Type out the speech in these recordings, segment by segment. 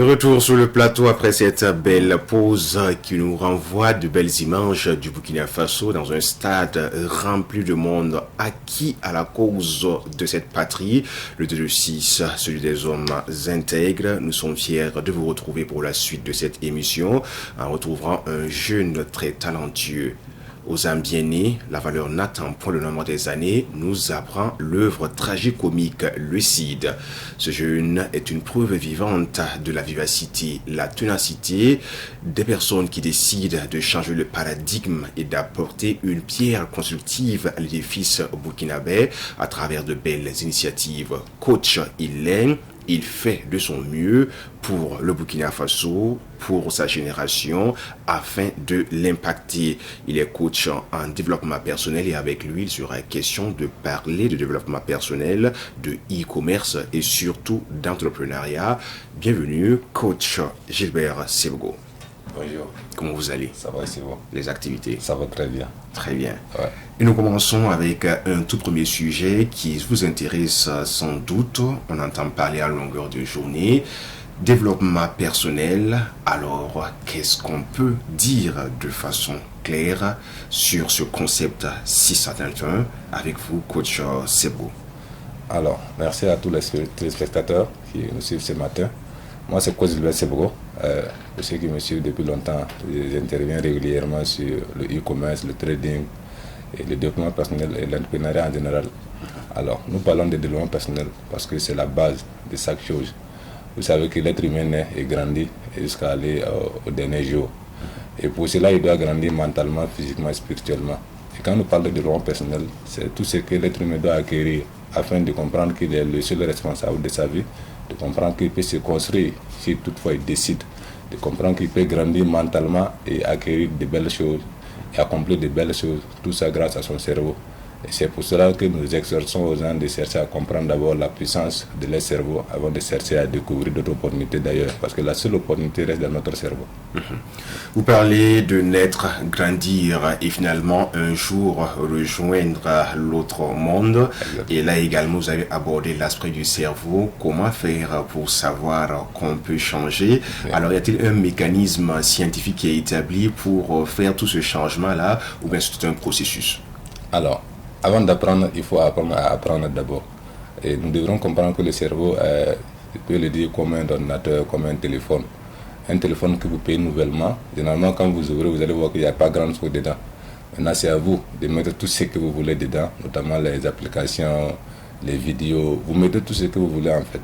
retour sur le plateau après cette belle pause qui nous renvoie de belles images du Burkina Faso dans un stade rempli de monde acquis à la cause de cette patrie. Le 2-6, celui des hommes intègres. Nous sommes fiers de vous retrouver pour la suite de cette émission en retrouvant un jeune très talentueux. Aux âmes bien nées, la valeur n'attend point le nombre des années, nous apprend l'œuvre tragicomique Le Cid. Ce jeune est une preuve vivante de la vivacité, la ténacité des personnes qui décident de changer le paradigme et d'apporter une pierre constructive à l'édifice burkinabé à travers de belles initiatives. Coach, il fait de son mieux pour le Burkina Faso, pour sa génération, afin de l'impacter. Il est coach en développement personnel et avec lui, il sera question de parler de développement personnel, de e-commerce et surtout d'entrepreneuriat. Bienvenue, coach Gilbert Sebgo. Bonjour. Comment vous allez? Ça va, c'est bon. Les activités? Ça va très bien. Très bien. Ouais. Et nous commençons avec un tout premier sujet qui vous intéresse sans doute. On entend parler à longueur de journée. Développement personnel. Alors, qu'est-ce qu'on peut dire de façon claire sur ce concept si certain avec vous, coach Sebgo? Alors, merci à tous les téléspectateurs qui nous suivent ce matin. Moi, c'est coach Gilbert Sebgo. Pour ceux qui me suivent depuis longtemps, j'interviens régulièrement sur le e-commerce, le trading, et le développement personnel et l'entrepreneuriat en général. Alors, nous parlons de développement personnel parce que c'est la base de chaque chose. Vous savez que l'être humain naît et grandit jusqu'à aller au dernier jour. Et pour cela, il doit grandir mentalement, physiquement et spirituellement. Et quand nous parlons de développement personnel, c'est tout ce que l'être humain doit acquérir afin de comprendre qu'il est le seul responsable de sa vie, de comprendre qu'il peut se construire si toutefois il décide, de comprendre qu'il peut grandir mentalement et acquérir de belles choses et accomplir de belles choses, tout ça grâce à son cerveau. Et c'est pour cela que nous exhortons aux gens de chercher à comprendre d'abord la puissance de leur cerveau avant de chercher à découvrir d'autres opportunités d'ailleurs, parce que la seule opportunité reste dans notre cerveau. Vous parlez de naître, grandir et finalement un jour rejoindre l'autre monde. Exactement. Et là également vous avez abordé l'aspect du cerveau. Comment faire pour savoir qu'on peut changer? Oui. Alors y a-t-il un mécanisme scientifique qui est établi pour faire tout ce changement-là ou bien c'est un processus? Alors, avant d'apprendre, il faut apprendre à apprendre d'abord. Et nous devrons comprendre que le cerveau, je peux le dire comme un ordinateur, comme un téléphone. Un téléphone que vous payez nouvellement, généralement quand vous ouvrez, vous allez voir qu'il n'y a pas grand chose dedans. Maintenant, c'est à vous de mettre tout ce que vous voulez dedans, notamment les applications, les vidéos. Vous mettez tout ce que vous voulez en fait.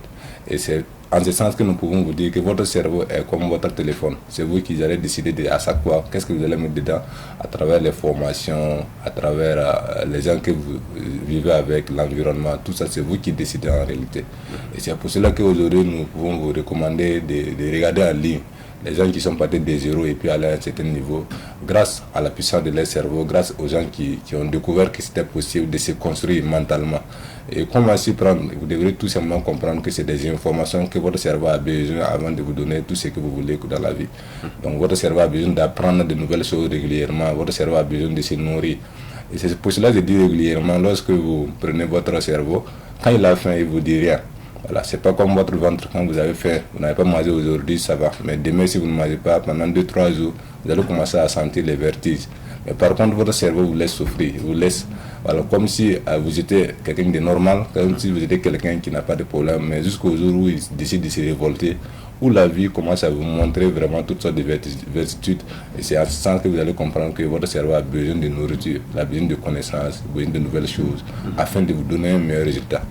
Et c'est en ce sens que nous pouvons vous dire que votre cerveau est comme votre téléphone. C'est vous qui allez décider à chaque fois qu'est-ce que vous allez mettre dedans à travers les formations, à travers les gens que vous vivez avec, l'environnement. Tout ça, c'est vous qui décidez en réalité. Et c'est pour cela qu'aujourd'hui, nous pouvons vous recommander de regarder en ligne les gens qui sont partis de zéro et puis aller à un certain niveau, grâce à la puissance de leur cerveau, grâce aux gens qui ont découvert que c'était possible de se construire mentalement. Et comment s'y prendre? Vous devrez tout simplement comprendre que c'est des informations que votre cerveau a besoin avant de vous donner tout ce que vous voulez dans la vie. Donc votre cerveau a besoin d'apprendre de nouvelles choses régulièrement, votre cerveau a besoin de se nourrir. Et c'est pour cela que je dis régulièrement, lorsque vous prenez votre cerveau, quand il a faim, il ne vous dit rien. Voilà, c'est pas comme votre ventre, quand vous avez faim, vous n'avez pas mangé aujourd'hui, ça va. Mais demain, si vous ne mangez pas, pendant 2-3 jours, vous allez commencer à sentir les vertiges. Mais par contre, votre cerveau vous laisse souffrir, vous laisse, voilà, comme si vous étiez quelqu'un de normal, comme si vous étiez quelqu'un qui n'a pas de problème, mais jusqu'au jour où il décide de se révolter, où la vie commence à vous montrer vraiment toutes sortes de vertitudes. Et c'est en ce sens que vous allez comprendre que votre cerveau a besoin de nourriture, il a besoin de connaissances, besoin de nouvelles choses, afin de vous donner un meilleur résultat.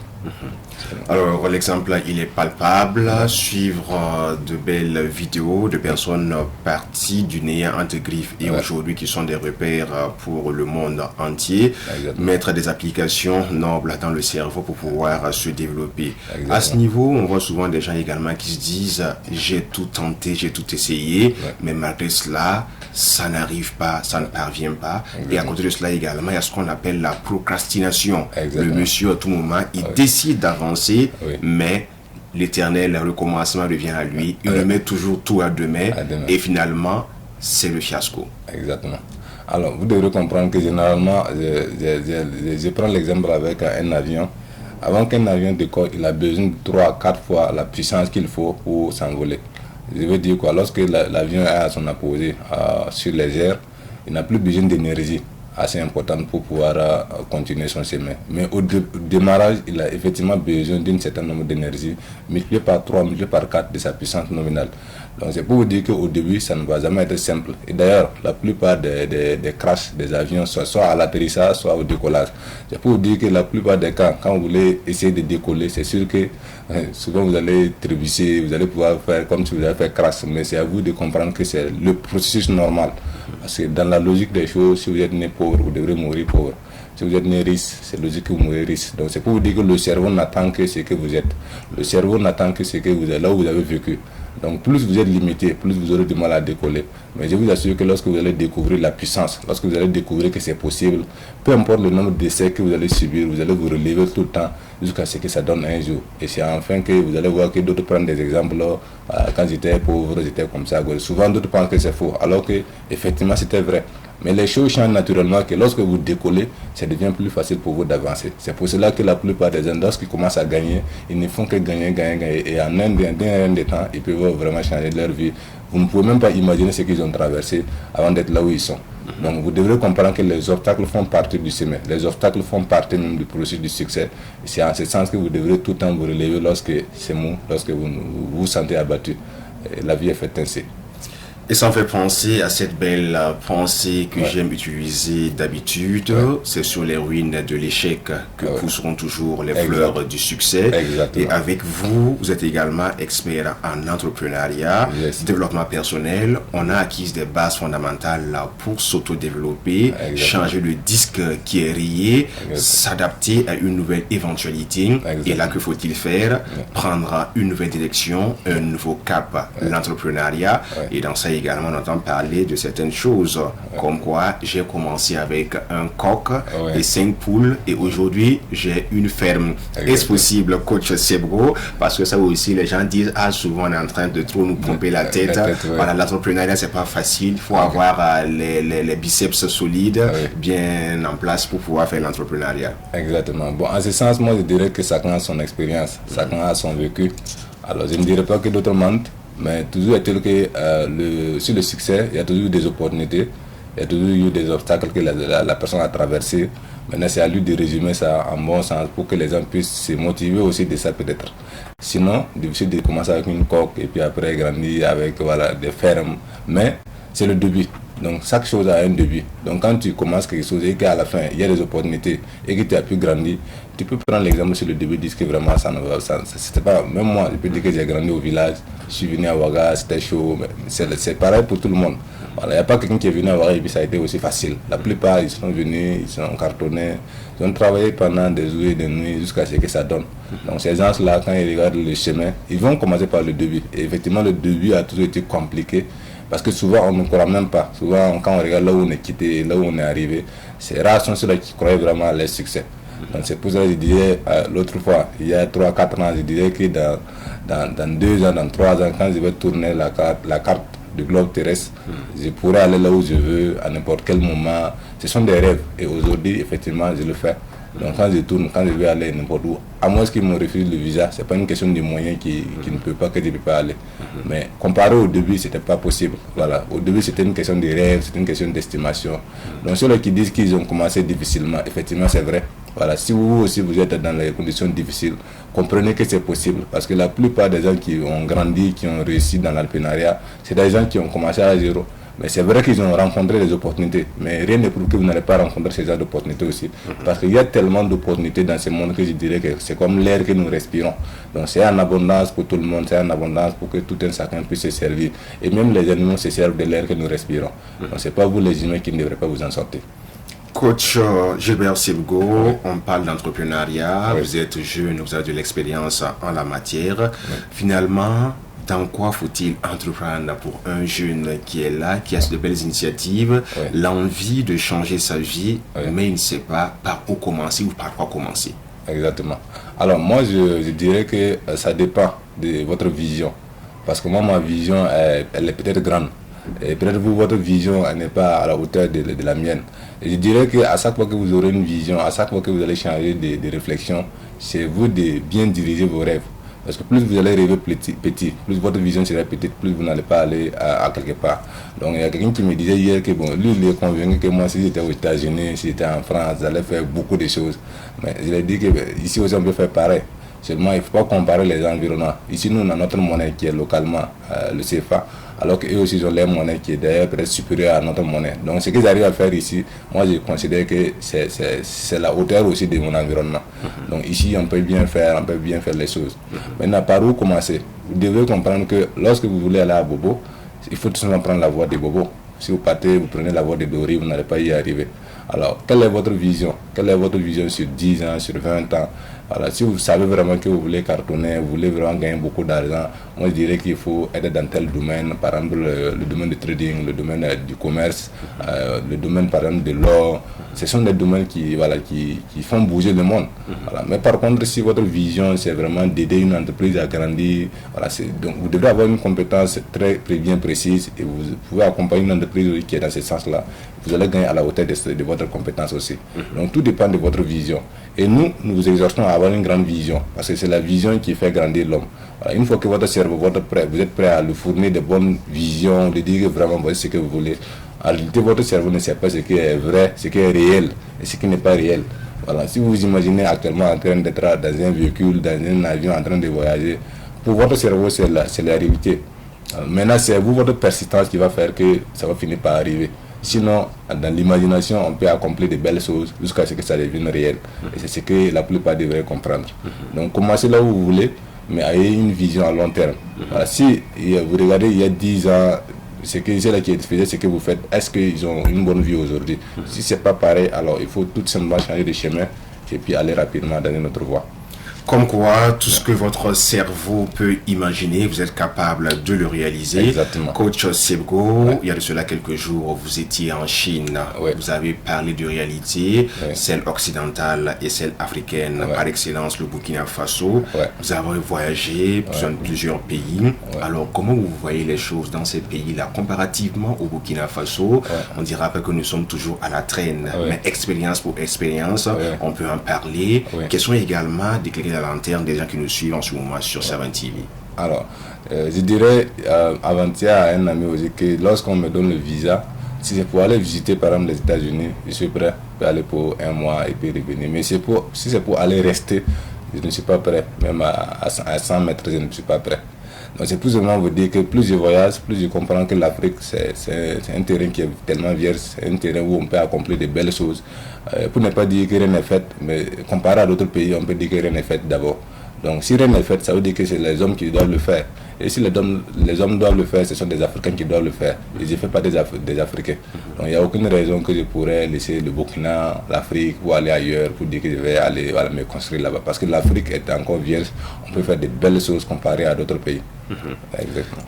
Alors l'exemple il est palpable, suivre de belles vidéos de personnes parties du néant entre griffes et aujourd'hui qui sont des repères pour le monde entier. Exactement. Mettre des applications nobles dans le cerveau pour pouvoir se développer. Exactement. À ce niveau, on voit souvent des gens également qui se disent j'ai tout tenté, j'ai tout essayé, mais malgré cela, ça n'arrive pas, ça ne parvient pas. Exactement. Et à côté de cela également, il y a ce qu'on appelle la procrastination. Exactement. Le monsieur à tout moment, il décide d'avancer, mais l'éternel recommencement revient à lui. Il remet toujours tout à demain. Et finalement, c'est le fiasco. Exactement. Alors, vous devrez comprendre que généralement, je prends l'exemple avec un avion. Avant qu'un avion décolle, il a besoin de 3 à 4 fois la puissance qu'il faut pour s'envoler. Je veux dire quoi, lorsque l'avion est à son apposé sur les airs, il n'a plus besoin d'énergie assez importante pour pouvoir continuer son chemin. Mais au démarrage, il a effectivement besoin d'un certain nombre d'énergie, multiplié par 3, multiplié par 4 de sa puissance nominale. Donc c'est pour vous dire qu'au début, ça ne va jamais être simple. Et d'ailleurs, la plupart des crashs des avions, soit à l'atterrissage, soit au décollage. C'est pour vous dire que la plupart des cas, quand vous voulez essayer de décoller, c'est sûr que souvent vous allez trébucher, vous allez pouvoir faire comme si vous avez fait crash. Mais c'est à vous de comprendre que c'est le processus normal. Parce que dans la logique des choses, si vous êtes né pauvre, vous devrez mourir pauvre. Si vous êtes né riche, c'est logique que vous mourrez riche. Donc c'est pour vous dire que le cerveau n'attend que ce que vous êtes. Le cerveau n'attend que ce que vous êtes, là où vous avez vécu. Donc plus vous êtes limité, plus vous aurez du mal à décoller. Mais je vous assure que lorsque vous allez découvrir la puissance, lorsque vous allez découvrir que c'est possible, peu importe le nombre d'essais que vous allez subir, vous allez vous relever tout le temps jusqu'à ce que ça donne un jour. Et c'est enfin que vous allez voir que d'autres prennent des exemples. Quand j'étais pauvre, j'étais comme ça. Souvent d'autres pensent que c'est faux, alors que effectivement c'était vrai. Mais les choses changent naturellement, que lorsque vous décollez, ça devient plus facile pour vous d'avancer. C'est pour cela que la plupart des gens, lorsqu'ils commencent à gagner, ils ne font que gagner. Et en un de temps, ils peuvent vraiment changer leur vie. Vous ne pouvez même pas imaginer ce qu'ils ont traversé avant d'être là où ils sont. Donc vous devrez comprendre que les obstacles font partie du chemin. Les obstacles font partie même du processus du succès. C'est en ce sens que vous devrez tout le temps vous relever lorsque c'est mou, lorsque vous vous sentez abattu. Et la vie est faite ainsi. Et ça me fait penser à cette belle pensée que j'aime utiliser d'habitude. C'est sur les ruines de l'échec que pousseront toujours les fleurs du succès. Exactement. Et avec vous, vous êtes également expert en entrepreneuriat, développement personnel. On a acquis des bases fondamentales pour s'auto-développer, changer le disque qui est rayé, s'adapter à une nouvelle éventualité. Et là, que faut-il faire? Prendre une nouvelle direction, un nouveau cap, l'entrepreneuriat. Et dans ça, également, on entend parler de certaines choses, comme quoi j'ai commencé avec un coq et 5 poules, et aujourd'hui j'ai une ferme. Est-ce possible, coach Sebgo? Parce que ça aussi, les gens disent, souvent on est en train de trop nous pomper la tête. Voilà, l'entrepreneuriat, c'est pas facile. Il faut avoir les biceps solides, bien en place pour pouvoir faire l'entrepreneuriat. Exactement. Bon, en ce sens, moi je dirais que chacun a son expérience, chacun a son vécu. Alors, je ne dirais pas que d'autres mentent. Mais toujours est-il que sur le succès, il y a toujours eu des opportunités, il y a toujours eu des obstacles que la personne a traversés. Maintenant, c'est à lui de résumer ça en bon sens pour que les gens puissent se motiver aussi de ça peut-être. Sinon, difficile de commencer avec une coque et puis après grandir avec des fermes. Mais c'est le début. Donc chaque chose a un début. Donc quand tu commences quelque chose et qu'à la fin il y a des opportunités et que tu as pu grandir, tu peux prendre l'exemple sur le début, dire que vraiment ça ne va pas. C'était pas, même moi, je peux dire que j'ai grandi au village, je suis venu à Ouaga, c'était chaud, mais c'est pareil pour tout le monde. Voilà, il n'y a pas quelqu'un qui est venu à Ouaga et puis ça a été aussi facile. La plupart ils sont venus, ils sont cartonnés, ils ont travaillé pendant des jours et des nuits jusqu'à ce que ça donne. Donc ces gens-là, quand ils regardent le chemin, ils vont commencer par le début. Et effectivement le début a toujours été compliqué. Parce que souvent on ne croit même pas. Souvent quand on regarde là où on est quitté, là où on est arrivé, c'est rare sont ceux-là qui croient vraiment à leur succès. Donc c'est pour ça que je disais l'autre fois, il y a 3-4 ans, je disais que dans 2 ans, dans 3 ans, quand je vais tourner la carte du globe terrestre, je pourrais aller là où je veux, à n'importe quel moment. Ce sont des rêves. Et aujourd'hui, effectivement, je le fais. Donc quand je tourne, quand je vais aller n'importe où, à moins qu'ils me refusent le visa, c'est pas une question de moyens qui ne peut pas, que je ne peux pas aller. Mais comparé au début, c'était pas possible. Voilà. Au début, c'était une question de rêve, c'était une question d'estimation. Donc ceux qui disent qu'ils ont commencé difficilement, effectivement, c'est vrai. Voilà. Si vous aussi vous êtes dans les conditions difficiles, comprenez que c'est possible. Parce que la plupart des gens qui ont grandi, qui ont réussi dans l'alpinariat, c'est des gens qui ont commencé à zéro. Mais c'est vrai qu'ils ont rencontré des opportunités, mais rien ne prouve que vous n'allez pas rencontrer ces genre d'opportunités aussi. Parce qu'il y a tellement d'opportunités dans ce monde que je dirais que c'est comme l'air que nous respirons. Donc c'est en abondance pour tout le monde, c'est en abondance pour que tout un chacun puisse se servir. Et même les animaux se servent de l'air que nous respirons. Donc c'est pas vous les humains qui ne devraient pas vous en sortir. Coach Gilbert Sebgo, on parle d'entrepreneuriat, vous êtes jeune, vous avez de l'expérience en la matière. Finalement, dans quoi faut-il entreprendre pour un jeune qui est là, qui a de belles initiatives, l'envie de changer sa vie, mais il ne sait pas par où commencer ou par quoi commencer? Exactement. Alors moi, je dirais que ça dépend de votre vision. Parce que moi, ma vision, elle est peut-être grande. Et peut-être vous, votre vision n'est pas à la hauteur de la mienne. Et je dirais qu'à chaque fois que vous aurez une vision, à chaque fois que vous allez changer de réflexion, c'est vous de bien diriger vos rêves. Parce que plus vous allez rêver petit, plus votre vision sera petite, plus vous n'allez pas aller à quelque part. Donc il y a quelqu'un qui me disait hier que bon, lui il est convaincu que moi si j'étais aux États-Unis, si j'étais en France, j'allais faire beaucoup de choses. Mais je lui ai dit que ici aussi on peut faire pareil. Seulement il ne faut pas comparer les environnements. Ici nous on a notre monnaie qui est localement le CFA. Alors qu'eux aussi ils ont leur monnaie qui est d'ailleurs peut-être supérieure à notre monnaie. Donc ce qu'ils arrivent à faire ici, moi je considère que c'est la hauteur aussi de mon environnement. Donc ici on peut bien faire les choses. Maintenant par où commencer? Vous devez comprendre que lorsque vous voulez aller à Bobo, il faut tout simplement prendre la voie de Bobo. Si vous partez, vous prenez la voie de Dori, vous n'allez pas y arriver. Alors, quelle est votre vision? Quelle est votre vision sur 10 ans, sur 20 ans? Alors, si vous savez vraiment que vous voulez cartonner, vous voulez vraiment gagner beaucoup d'argent, moi je dirais qu'il faut être dans tel domaine, par exemple le domaine du trading, le domaine du commerce, le domaine par exemple de l'or. Ce sont des domaines qui font bouger le monde. Voilà. Mais par contre, si votre vision c'est vraiment d'aider une entreprise à grandir, voilà, donc vous devez avoir une compétence très bien précise et vous pouvez accompagner une entreprise qui est dans ce sens-là. Vous allez gagner à la hauteur de votre compétence aussi. Donc tout dépend de votre vision. Et nous vous exhortons à avoir une grande vision, parce que c'est la vision qui fait grandir l'homme. Voilà. Une fois que votre cerveau, vous êtes prêt à lui fournir de bonnes visions, de dire vraiment voici ce que vous voulez. En réalité, votre cerveau ne sait pas ce qui est vrai, ce qui est réel et ce qui n'est pas réel. Voilà. Si vous vous imaginez actuellement en train d'être dans un véhicule, dans un avion, en train de voyager, pour votre cerveau, c'est la réalité. Maintenant, c'est vous, votre persistance qui va faire que ça va finir par arriver. Sinon, dans l'imagination, on peut accomplir de belles choses jusqu'à ce que ça devienne réel. Et c'est ce que la plupart devraient comprendre. Donc, commencez là où vous voulez, mais ayez une vision à long terme. Voilà. Si vous regardez il y a 10 ans, c'est là qui faisait ce que vous faites, est-ce qu'ils ont une bonne vie aujourd'hui? Si c'est pas pareil, alors il faut tout simplement changer de chemin et puis aller rapidement dans une autre voie. Comme quoi, tout ce que votre cerveau peut imaginer, vous êtes capable de le réaliser. Exactement. Coach Sebgo, il y a de cela quelques jours, vous étiez en Chine. Vous avez parlé de réalité, celle occidentale et celle africaine, par excellence le Burkina Faso. Vous avez voyagé dans plusieurs pays. Alors, comment vous voyez les choses dans ces pays-là comparativement au Burkina Faso? On dira pas que nous sommes toujours à la traîne, mais expérience pour expérience, on peut en parler. Quels sont également des clés à lanterne des gens qui nous suivent en ce moment sur Savin TV? Alors, je dirais avant-hier à un ami aussi que lorsqu'on me donne le visa, si c'est pour aller visiter par exemple les États-Unis, je suis prêt à aller pour un mois et puis revenir. Mais si c'est pour aller rester, je ne suis pas prêt. Même à 100 mètres, je ne suis pas prêt. Donc c'est plus ou moins vous dire que plus je voyage, plus je comprends que l'Afrique c'est un terrain qui est tellement vierge, c'est un terrain où on peut accomplir de belles choses. Pour ne pas dire que rien n'est fait, mais comparé à d'autres pays, on peut dire que rien n'est fait d'abord. Donc si rien n'est fait, ça veut dire que c'est les hommes qui doivent le faire. Et si les hommes doivent le faire, ce sont des Africains qui doivent le faire. Et je ne fais pas des Africains. Donc il n'y a aucune raison que je pourrais laisser le Burkina, l'Afrique ou aller ailleurs pour dire que je vais aller me construire là-bas. Parce que l'Afrique est encore vierge, on peut faire de belles choses comparées à d'autres pays. Exactement.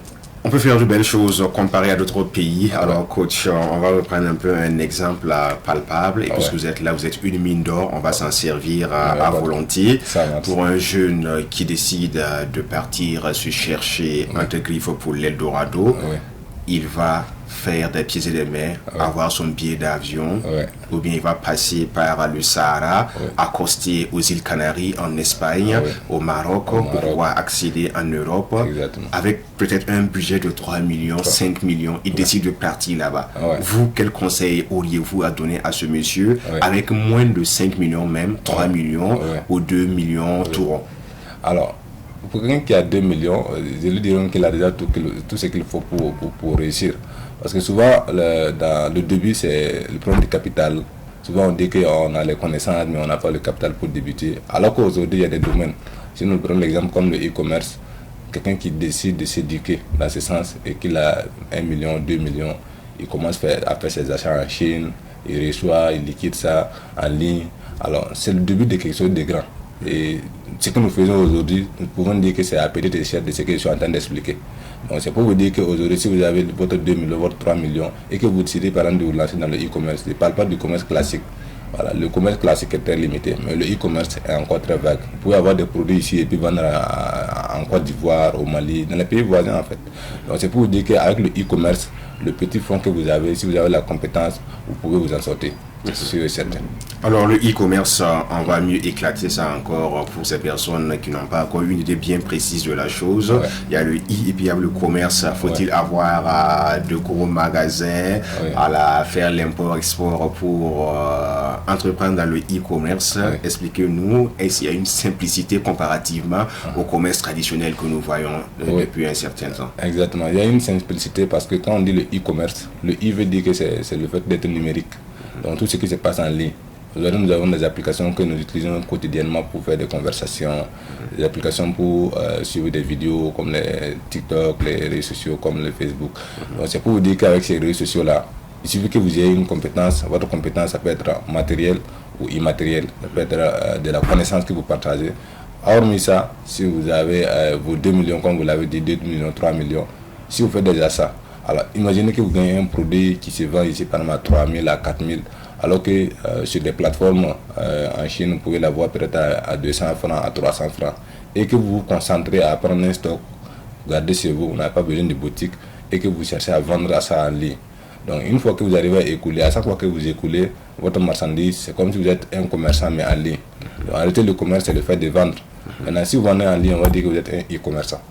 On peut faire de belles choses comparées à d'autres pays. Alors, coach, on va reprendre un peu un exemple palpable. Et puisque vous êtes là, vous êtes une mine d'or, on va s'en servir à volonté. Pour un jeune qui décide de partir se chercher entre griffes pour l'Eldorado, il va faire des pieds et des mains, avoir son billet d'avion, ou bien il va passer par le Sahara, accoster aux îles Canaries en Espagne, au Maroc, pour pouvoir accéder en Europe. Avec peut-être un budget de 3 millions, 5 millions, il décide de partir là-bas. Vous, quel conseil auriez-vous à donner à ce monsieur avec moins de 5 millions même, 3 millions ou 2 millions tout rond? Alors, pour quelqu'un qui a 2 millions, je lui dirais qu'il a déjà tout ce qu'il faut pour réussir. Parce que souvent, dans le début, c'est le problème du capital. Souvent, on dit qu'on a les connaissances, mais on n'a pas le capital pour débuter. Alors qu'aujourd'hui, il y a des domaines. Si nous prenons l'exemple comme le e-commerce, quelqu'un qui décide de s'éduquer dans ce sens et qu'il a 1 million, 2 millions, il commence à faire ses achats en Chine, il reçoit, il liquide ça en ligne. Alors, c'est le début de quelque chose de grand. Et ce que nous faisons aujourd'hui, nous pouvons dire que c'est à petite échelle de ce que je suis en train d'expliquer. Donc c'est pour vous dire qu'aujourd'hui, si vous avez votre 2 millions, votre 3 millions, et que vous décidez par exemple de vous lancer dans le e-commerce, je ne parle pas du commerce classique. Voilà, le commerce classique est très limité, mais le e-commerce est encore très vague. Vous pouvez avoir des produits ici et puis vendre en Côte d'Ivoire, au Mali, dans les pays voisins en fait. Donc c'est pour vous dire qu'avec le e-commerce, le petit fonds que vous avez, si vous avez la compétence, vous pouvez vous en sortir. c'est sûr et certain. Alors le e-commerce, on va mieux éclater ça encore pour ces personnes qui n'ont pas encore une idée bien précise de la chose. Ouais. Il y a le et puis il y a le commerce. Faut-il avoir de gros magasins, faire l'import-export pour entreprendre dans le e-commerce? Expliquez-nous, est-ce qu'il y a une simplicité comparativement au commerce traditionnel que nous voyons depuis un certain temps? Exactement, il y a une simplicité parce que quand on dit le e-commerce, le i veut dire que c'est le fait d'être numérique. Donc tout ce qui se passe en ligne. Aujourd'hui, nous avons des applications que nous utilisons quotidiennement pour faire des conversations, des applications pour suivre des vidéos comme les TikTok, les réseaux sociaux comme le Facebook. Donc c'est pour vous dire qu'avec ces réseaux sociaux-là, il suffit que vous ayez une compétence. Votre compétence, ça peut être matérielle ou immatérielle. Ça peut être de la connaissance que vous partagez. Hormis ça, si vous avez vos 2 millions, comme vous l'avez dit, 2 millions, 3 millions, si vous faites déjà ça, alors imaginez que vous gagnez un produit qui se vend ici par exemple à 3 000, à 4 000, alors que sur des plateformes en Chine, vous pouvez l'avoir peut-être à 200 francs, à 300 francs, et que vous vous concentrez à prendre un stock, gardez chez vous, vous n'avez pas besoin de boutique, et que vous cherchez à vendre ça en ligne. Donc une fois que vous arrivez à écouler, à chaque fois que vous écoulez votre marchandise, c'est comme si vous êtes un commerçant mais en ligne. Donc, en réalité, le commerce, c'est le fait de vendre. Maintenant, si vous vendez en ligne, on va dire que vous êtes un e-commerçant.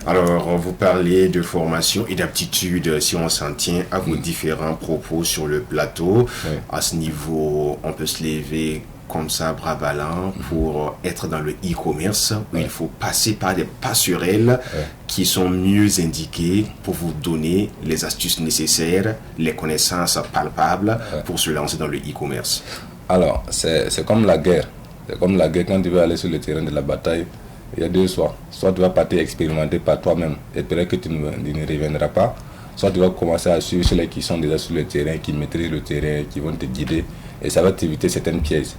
Alors, vous parlez de formation et d'aptitude, si on s'en tient à vos différents propos sur le plateau. À ce niveau, on peut se lever comme ça, bras ballants, pour être dans le e-commerce, où il faut passer par des passerelles qui sont mieux indiquées pour vous donner les astuces nécessaires, les connaissances palpables pour se lancer dans le e-commerce. Alors, c'est comme la guerre. C'est comme la guerre, quand tu veux aller sur le terrain de la bataille, il y a deux choix. Soit tu vas partir expérimenter par toi-même, et peut-être que tu ne reviendras pas. Soit tu vas commencer à suivre ceux qui sont déjà sur le terrain, qui maîtrisent le terrain, qui vont te guider, et ça va t'éviter certaines pièges.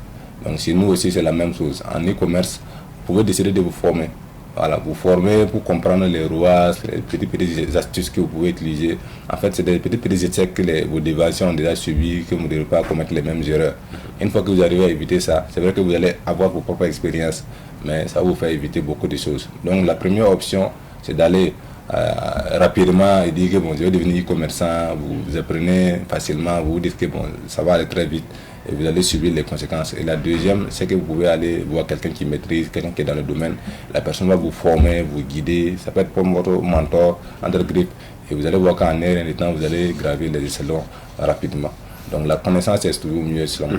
Donc chez nous aussi, c'est la même chose. En e-commerce, vous pouvez décider de vous former. Voilà, vous former pour comprendre les rouages, les petites astuces que vous pouvez utiliser. En fait, c'est des petits échecs que vos déviations ont déjà subi, que vous ne devez pas commettre les mêmes erreurs. Une fois que vous arrivez à éviter ça, c'est vrai que vous allez avoir vos propres expériences, mais ça va vous faire éviter beaucoup de choses. Donc la première option, c'est d'aller rapidement et dire que bon, je vais devenir e-commerçant, vous apprenez facilement, vous dites que bon, ça va aller très vite. Et vous allez subir les conséquences. Et la deuxième, c'est que vous pouvez aller voir quelqu'un qui maîtrise, quelqu'un qui est dans le domaine. La personne va vous former, vous guider. Ça peut être comme votre mentor, entre grippe. Et vous allez voir qu'en rien de temps, vous allez gravir les échelons rapidement. Donc la connaissance est toujours mieux selon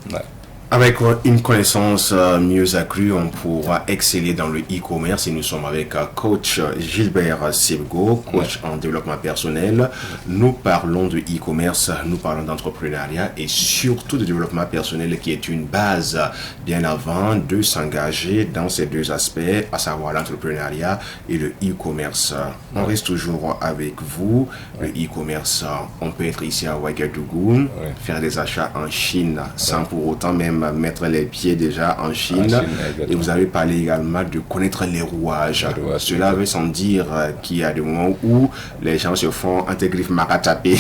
moi. Avec une connaissance mieux accrue, on pourra exceller dans le e-commerce et nous sommes avec coach Gilbert Sebgo, coach en développement personnel. Nous parlons de e-commerce, nous parlons d'entrepreneuriat et surtout de développement personnel qui est une base bien avant de s'engager dans ces deux aspects, à savoir l'entrepreneuriat et le e-commerce. On reste toujours avec vous. Le e-commerce, on peut être ici à Ouagadougou, faire des achats en Chine sans pour autant même mettre les pieds déjà en Chine. Et vous avez parlé également de connaître les rouages. Cela veut sans dire qu'il y a des moments où les gens se font entre griffes maratapé.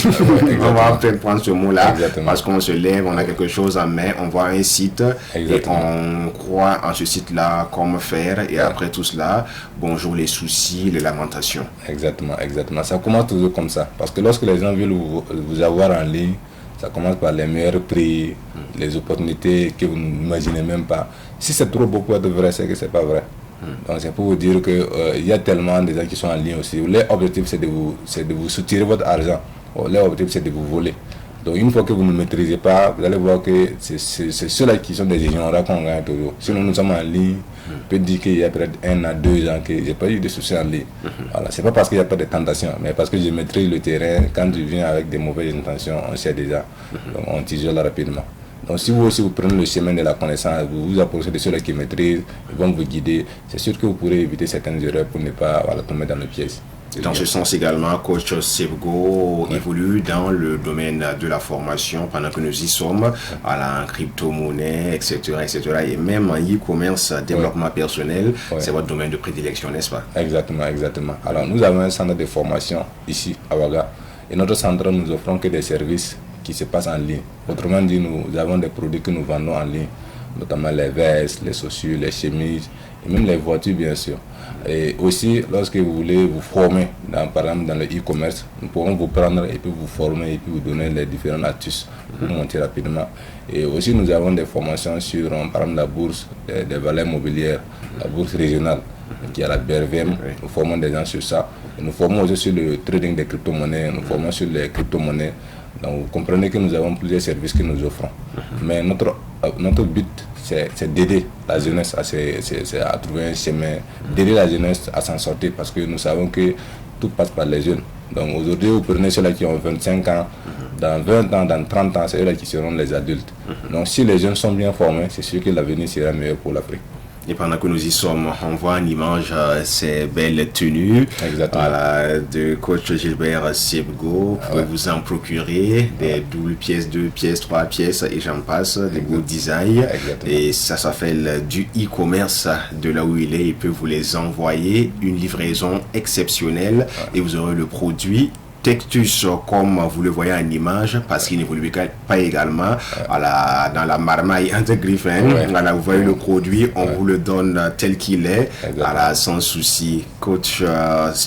On va prendre ce mot-là parce qu'on se lève, on a quelque chose en main, on voit un site et on croit en ce site-là comment faire et après tout cela, bonjour les soucis, les lamentations. Exactement. Ça commence toujours comme ça parce que lorsque les gens veulent vous avoir en ligne, ça commence par les meilleurs prix, les opportunités que vous n'imaginez même pas. Si c'est trop beau pour être vrai, c'est que c'est pas vrai. Donc c'est pour vous dire que y a tellement de gens qui sont en ligne aussi. Leur objectif c'est de vous soutirer votre argent. Leur objectif c'est de vous voler. Donc une fois que vous ne maîtrisez pas, vous allez voir que c'est ceux-là qui sont des ignorants qu'on gagne toujours. Sinon nous sommes en ligne, je peux dire qu'il y a peut-être 1 à 2 ans que j'ai pas eu de soucis en ligne. Voilà, c'est pas parce qu'il n'y a pas de tentation, mais parce que je maîtrise le terrain. Quand je viens avec des mauvaises intentions, on sait déjà. Donc on t'isole rapidement. Donc si vous aussi vous prenez le chemin de la connaissance, vous vous approchez de ceux-là qui maîtrisent, ils vont vous guider, c'est sûr que vous pourrez éviter certaines erreurs pour ne pas tomber dans le piège. Dans ce sens également, coach Sebgo évolue dans le domaine de la formation pendant que nous y sommes, à la crypto-monnaie, etc., et même en e-commerce, développement personnel, c'est votre domaine de prédilection, n'est-ce pas? Exactement. Alors nous avons un centre de formation ici à Ouaga et notre centre nous offrons que des services qui se passent en ligne. Autrement dit, nous avons des produits que nous vendons en ligne. notamment les vestes, les chaussures, les chemises, et même les voitures bien sûr. Et aussi, lorsque vous voulez vous former, par exemple dans le e-commerce, nous pourrons vous prendre et puis vous former et puis vous donner les différentes astuces pour monter rapidement. Et aussi, nous avons des formations sur, par exemple, la bourse des valeurs mobilières, la bourse régionale, qui est à la BRVM. Nous formons des gens sur ça. Et nous formons aussi sur le trading des crypto-monnaies, nous formons sur les crypto-monnaies. Donc, vous comprenez que nous avons plusieurs services que nous offrons. Mais notre but, c'est d'aider la jeunesse à trouver un chemin, d'aider la jeunesse à s'en sortir, parce que nous savons que tout passe par les jeunes. Donc aujourd'hui, vous prenez ceux-là qui ont 25 ans, dans 20 ans, dans 30 ans, c'est eux-là qui seront les adultes. Donc si les jeunes sont bien formés, c'est sûr que l'avenir sera meilleur pour l'Afrique. Et pendant que nous y sommes, on voit en image ces belles tenues. Voilà, de coach Gilbert Sebgo. Vous pouvez vous en procurer des doubles pièces, 2 pièces, 3 pièces et j'en passe, des beaux designs. Et ça s'appelle du e-commerce de là où il est. Il peut vous les envoyer, une livraison exceptionnelle et vous aurez le produit Tectus, comme vous le voyez en image, parce qu'il n'évolue pas également dans la marmaille entre griffins. Voilà, vous voyez le produit, on vous le donne tel qu'il est, voilà, sans souci. Coach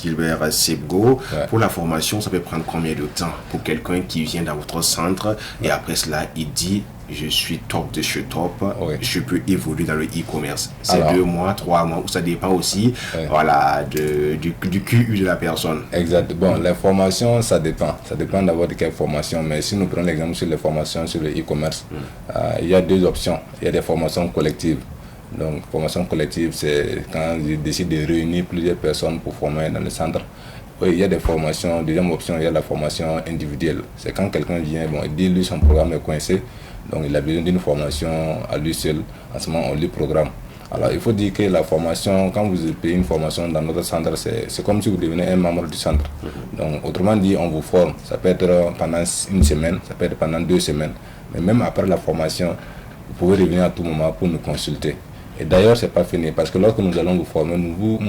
Gilbert Sebgo, pour la formation, ça peut prendre combien de temps pour quelqu'un qui vient dans votre centre et après cela, il dit je suis top de chez top, je peux évoluer dans le e-commerce. C'est 2 mois, 3 mois, ça dépend aussi voilà, du QU de la personne. Exact. Bon, les formations, ça dépend. Ça dépend d'abord de quelle formation. Mais si nous prenons l'exemple sur les formations sur le e-commerce, il y a 2 options. Il y a des formations collectives. Donc, formation collective, c'est quand je décide de réunir plusieurs personnes pour former dans le centre. Oui, il y a des formations. Deuxième option, il y a la formation individuelle. C'est quand quelqu'un vient, bon, il dit lui son programme est coincé. Donc il a besoin d'une formation à lui seul. En ce moment, on lui programme. Alors il faut dire que la formation, quand vous payez une formation dans notre centre, c'est comme si vous devenez un membre du centre. Donc autrement dit, on vous forme. Ça peut être pendant 1 semaine, ça peut être pendant 2 semaines. Mais même après la formation, vous pouvez revenir à tout moment pour nous consulter. Et d'ailleurs, ce n'est pas fini, parce que lorsque nous allons vous former, nous vous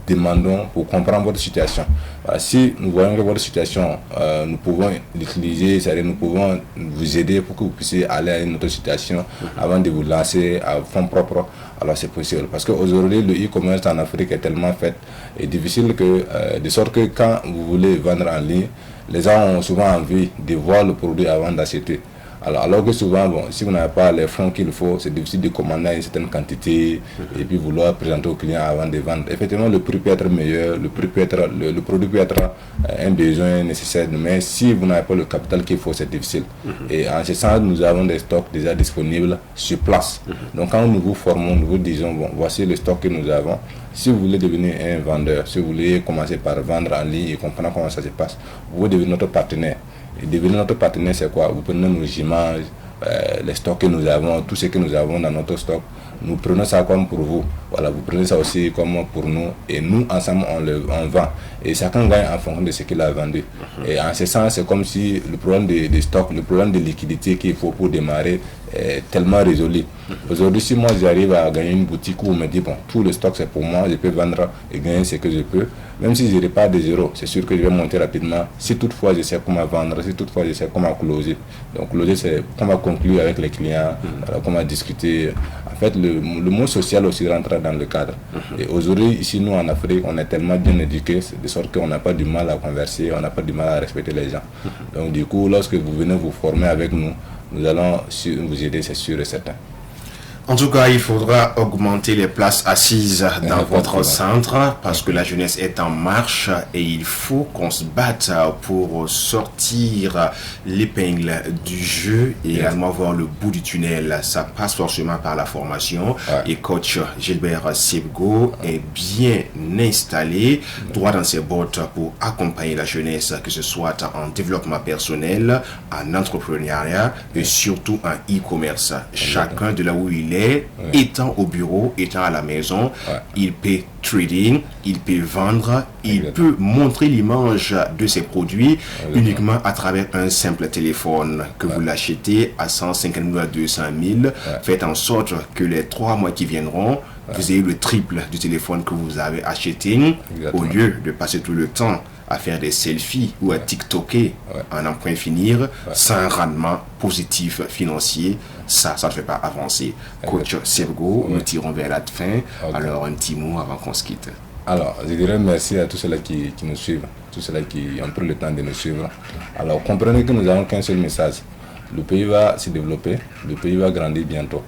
demandons pour comprendre votre situation. Alors, si nous voyons que votre situation, nous pouvons l'utiliser, c'est-à-dire nous pouvons vous aider pour que vous puissiez aller à une autre situation avant de vous lancer à fonds propres, alors c'est possible. Parce qu'aujourd'hui, le e-commerce en Afrique est tellement fait et difficile que, de sorte que quand vous voulez vendre en ligne, les gens ont souvent envie de voir le produit avant d'acheter. Alors que souvent, bon, si vous n'avez pas les fonds qu'il faut, c'est difficile de commander une certaine quantité et puis vouloir présenter au client avant de vendre. Effectivement, le prix peut être meilleur, le produit peut être un besoin nécessaire, mais si vous n'avez pas le capital qu'il faut, c'est difficile. Et en ce sens, nous avons des stocks déjà disponibles sur place. Donc quand nous vous formons, nous vous disons, bon, voici le stock que nous avons. Si vous voulez devenir un vendeur, si vous voulez commencer par vendre en ligne et comprendre comment ça se passe, vous pouvez devenir notre partenaire. Et devenir notre partenaire, c'est quoi? Vous prenez nos images, les stocks que nous avons, tout ce que nous avons dans notre stock, nous prenons ça comme pour vous. Voilà, vous prenez ça aussi comme pour nous. Et nous, ensemble, on vend. Et chacun gagne en fonction de ce qu'il a vendu. Et en ce sens, c'est comme si le problème de stock, le problème de liquidité qu'il faut pour démarrer est tellement résolu. Aujourd'hui, si moi j'arrive à gagner une boutique où on me dit, bon, tout le stock c'est pour moi, je peux vendre et gagner ce que je peux, même si je repars de zéro, c'est sûr que je vais monter rapidement. Si toutefois je sais comment vendre, si toutefois je sais comment closer. Donc closer, c'est comment conclure avec les clients, comment discuter. En fait, le mot social aussi rentre dans le cadre. Et aujourd'hui, ici, nous en Afrique, on est tellement bien éduqués, de sorte qu'on n'a pas du mal à converser, on n'a pas du mal à respecter les gens. Donc du coup, lorsque vous venez vous former avec nous, nous allons vous aider, c'est sûr et certain. En tout cas, il faudra augmenter les places assises dans votre centre parce que la jeunesse est en marche et il faut qu'on se batte pour sortir l'épingle du jeu et également voir le bout du tunnel. Ça passe forcément par la formation et coach Gilbert Sebgo est bien installé, droit dans ses bottes pour accompagner la jeunesse, que ce soit en développement personnel, en entrepreneuriat et surtout en e-commerce. Chacun de là où il est, étant au bureau, étant à la maison, il peut trading, il peut vendre, il peut montrer l'image de ses produits uniquement à travers un simple téléphone que vous l'achetez à 150 000 à 200 000. Faites en sorte que les 3 mois qui viendront, vous ayez le triple du téléphone que vous avez acheté au lieu de passer tout le temps à faire des selfies ou à TikToker en n'en point finir sans un rendement positif financier, ça ne fait pas avancer. Coach Sebgo, nous tirons vers la fin. Alors, un petit mot avant qu'on se quitte. Alors, je dirais merci à tous ceux-là qui nous suivent, tous ceux-là qui ont pris le temps de nous suivre. Alors, comprenez que nous n'avons qu'un seul message. Le pays va se développer, le pays va grandir bientôt.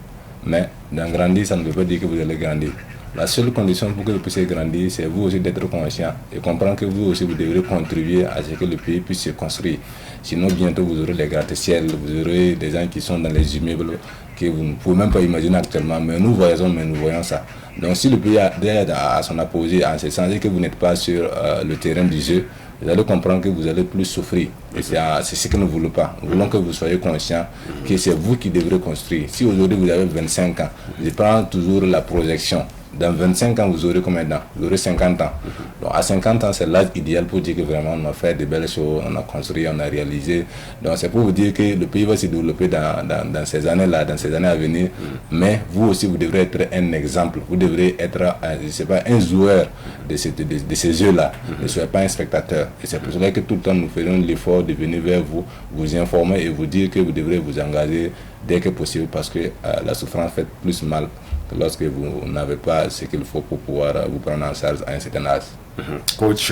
Mais dans grandir, ça ne veut pas dire que vous allez grandir. La seule condition pour que vous puissiez grandir, c'est vous aussi d'être conscient et comprendre que vous aussi, vous devrez contribuer à ce que le pays puisse se construire. Sinon, bientôt, vous aurez des gratte-ciel, vous aurez des gens qui sont dans les immeubles que vous ne pouvez même pas imaginer actuellement. Mais nous voyons ça. Donc, si le pays a son apogée en ce sens et que vous n'êtes pas sur le terrain du jeu, vous allez comprendre que vous allez plus souffrir. Et c'est ce que nous ne voulons pas. Nous voulons que vous soyez conscients que c'est vous qui devrez construire. Si aujourd'hui vous avez 25 ans, je prends toujours la projection. Dans 25 ans, vous aurez combien de temps? Vous aurez 50 ans. Donc à 50 ans, c'est l'âge idéal pour dire que vraiment on a fait de belles choses, on a construit, on a réalisé. Donc c'est pour vous dire que le pays va se développer dans ces années-là, dans ces années à venir. Mais vous aussi, vous devrez être un exemple. Vous devrez être, je sais pas, un joueur de ces jeux-là. Ne soyez pas un spectateur. Et c'est pour cela que tout le temps, nous faisons l'effort de venir vers vous, vous informer et vous dire que vous devrez vous engager dès que possible parce que la souffrance fait plus mal lorsque vous n'avez pas ce qu'il faut pour pouvoir vous prendre en charge à un certain âge. Coach,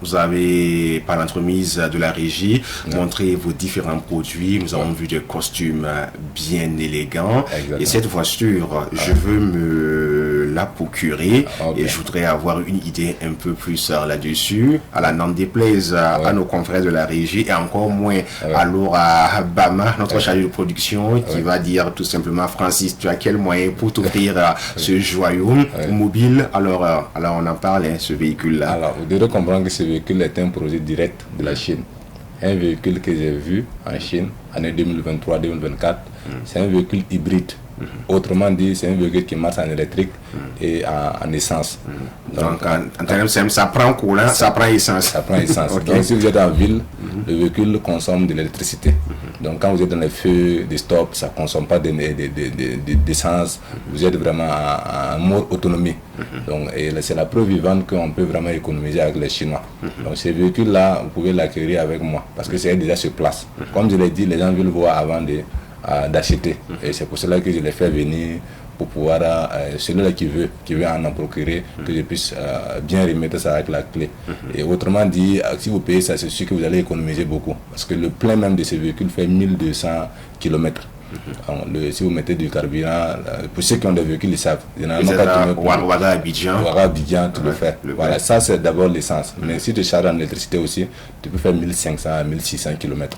vous avez, par l'entremise de la régie, montré vos différents produits. Nous avons vu des costumes bien élégants. Exactement. Et cette voiture, je veux me la procurer et je voudrais avoir une idée un peu plus là-dessus. À la n'en déplaise à nos confrères de la régie et encore moins à Laura Bama, notre chargé de production, qui va dire tout simplement, Francis, tu as quel moyen pour t'offrir ce joyau mobile? Alors on en parle, ce véhicule. Alors, vous devez comprendre que ce véhicule est un projet direct de la Chine. Un véhicule que j'ai vu en Chine, année 2023-2024, c'est un véhicule hybride. Autrement dit, c'est un véhicule qui marche en électrique et en essence. Donc, en termes simples, ça prend courant, ça prend essence. Ça prend essence. Donc, si vous êtes en ville, le véhicule consomme de l'électricité. Donc, quand vous êtes dans les feux de stop, ça ne consomme pas d'essence. Vous êtes vraiment en mode autonomie. Donc, c'est la preuve vivante qu'on peut vraiment économiser avec les Chinois. Donc, ces véhicules-là, vous pouvez l'acquérir avec moi parce que c'est déjà sur place. Comme je l'ai dit, les gens veulent voir avant d'acheter. Et c'est pour cela que je les fais venir pour pouvoir, celui-là qui veut en procurer, que je puisse bien remettre ça avec la clé. Et autrement dit, si vous payez ça, c'est sûr que vous allez économiser beaucoup. Parce que le plein même de ces véhicules fait 1200 km. Si vous mettez du carburant, pour ceux qui ont des véhicules, ils savent. Ouaga, Abidjan, tu le fais. Voilà, ça c'est d'abord l'essence. Mais si tu charges en électricité aussi, tu peux faire 1500 à 1600 km.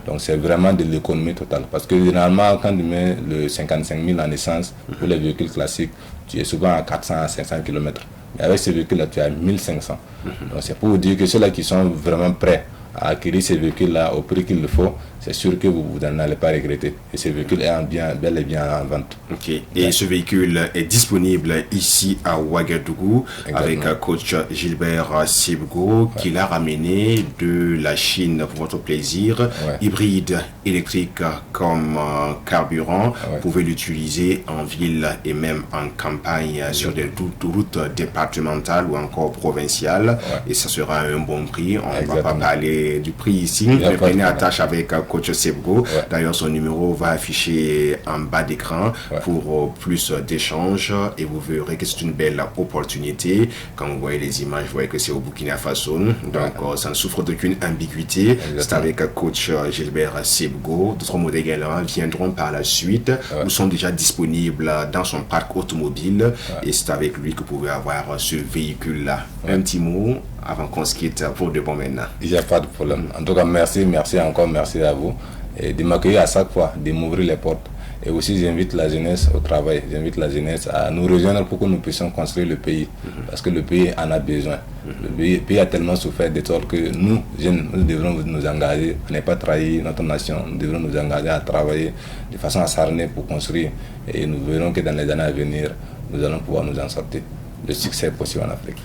Donc c'est vraiment de l'économie totale. Parce que généralement, quand tu mets le 55 000 en essence, pour les véhicules classiques, tu es souvent à 400 à 500 km. Mais avec ce véhicule-là, tu es à 1500. Donc c'est pour vous dire que ceux-là qui sont vraiment prêts à acquérir ces véhicules-là au prix qu'il le faut, c'est sûr que vous n'allez pas regretter. Et ce véhicule est bel et bien en vente. Ok. Et ce véhicule est disponible ici à Ouagadougou avec coach Gilbert Sebgo qui l'a ramené de la Chine pour votre plaisir. Hybride, électrique comme carburant. Vous pouvez l'utiliser en ville et même en campagne sur des routes départementales ou encore provinciales. Et ça sera un bon prix. On ne va pas parler du prix ici. Mais prenez attache avec coach Sebgo. D'ailleurs, son numéro va afficher en bas d'écran pour plus d'échanges et vous verrez que c'est une belle opportunité. Quand vous voyez les images, vous voyez que c'est au Burkina Faso. Donc, ça ne souffre d'aucune ambiguïté. C'est avec coach Gilbert Sebgo. D'autres modèles également viendront par la suite. Nous sommes déjà disponibles dans son parc automobile et c'est avec lui que vous pouvez avoir ce véhicule-là. Un petit mot avant qu'on se quitte pour de bon maintenant. Il n'y a pas de problème. En tout cas, merci encore, merci à vous et de m'accueillir à chaque fois, de m'ouvrir les portes. Et aussi, j'invite la jeunesse au travail, j'invite la jeunesse à nous rejoindre pour que nous puissions construire le pays. Parce que le pays en a besoin. Le pays a tellement souffert de tort que nous, jeunes, nous devrons nous engager, à ne pas trahir notre nation, nous devrons nous engager à travailler de façon acharnée pour construire. Et nous verrons que dans les années à venir, nous allons pouvoir nous en sortir. le succès est possible en Afrique.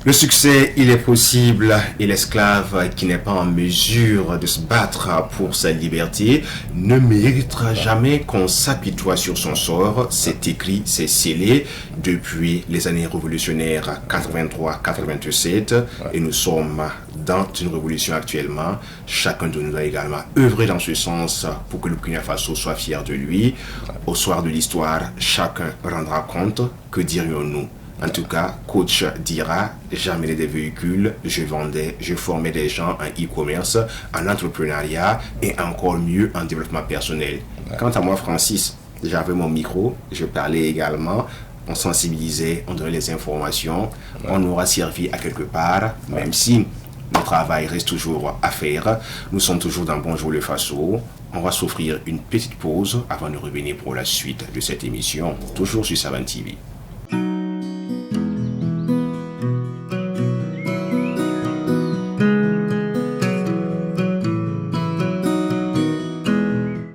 Le succès, il est possible, et l'esclave qui n'est pas en mesure de se battre pour sa liberté ne méritera jamais qu'on s'apitoie sur son sort. C'est écrit, c'est scellé depuis les années révolutionnaires 83-87 et nous sommes dans une révolution actuellement. Chacun de nous doit également œuvrer dans ce sens pour que le Burkina Faso soit fier de lui. Au soir de l'histoire, chacun rendra compte. Que dirions-nous? En tout cas, coach dira, j'amenais des véhicules, je formais des gens en e-commerce, en entrepreneuriat et encore mieux en développement personnel. Quant à moi, Francis, j'avais mon micro, je parlais également, on sensibilisait, on donnait les informations, on aura servi à quelque part, même si le travail reste toujours à faire. Nous sommes toujours dans Bonjour le Faso. On va s'offrir une petite pause avant de revenir pour la suite de cette émission, toujours sur Savane TV.